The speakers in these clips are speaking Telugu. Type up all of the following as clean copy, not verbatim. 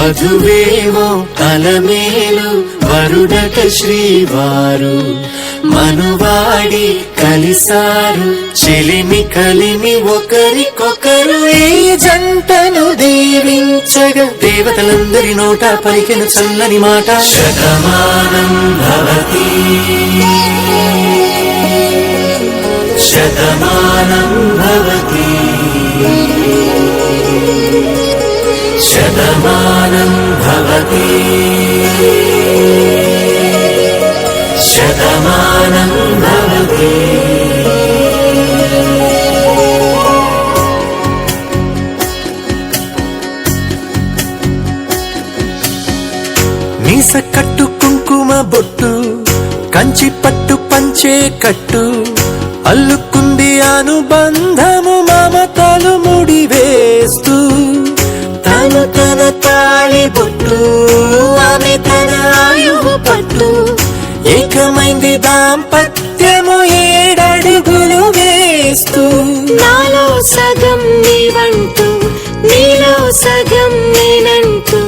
వధువేమో అలమేలు వరుడట శ్రీవారు మనువాడి కలిసారు చెలిమి కలిమి ఒకరికొకరు ఈ జంటను దీవించగా దేవతలందరి నోట పలికిన చల్లని మాట శతమానం భవతి శతమానం భవతి శతమానం భవతి శతమానం భవతి మీస కట్టు కుంకుమ బొట్టు కంచి పట్టు పంచే కట్టు అల్లుకుంది అనుబంధము మమతలు ముడివేస్తూ తను తన తాళి బొట్టు ఆమె తన ఆయువు పట్టు ఏకమైంది దాంపత్యము 7 అడుగులు వేస్తూ నాలో సగం నీవంటూ నీలో సగం నేనంటూ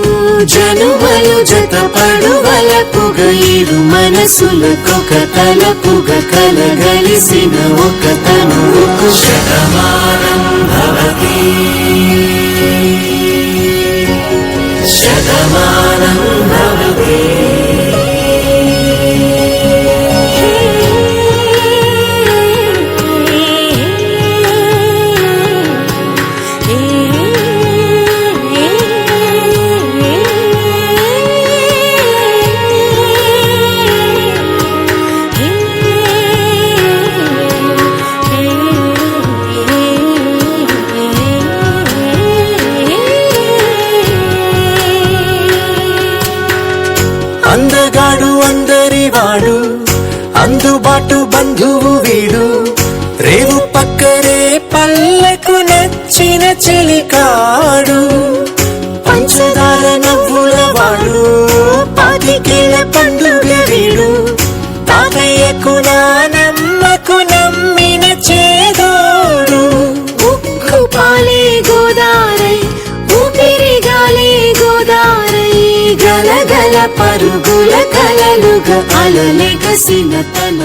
జనుమలు జతపడువలపుగ ఇరు మనసులకొక తలపుగ కలగలిసిన ఒక తనువుకు శతమానం భవతి శతమానం భవతి అందగాడు అందరివాడు అందుబాటు బంధువు వీడు రేవు పక్కరే పల్లెకు నచ్చిన చెలికాడు పంచదార నవ్వుల వాడు పాతికేల పండుగ వీడు తాతయ్యకు నానమ్మకు నమ్మిన చేదోడు ఉక్కు పాలే గోదారై ఊపిరి గాలే గోదారై గలగల పరుగుల కలలుగా అలలెగసిన తన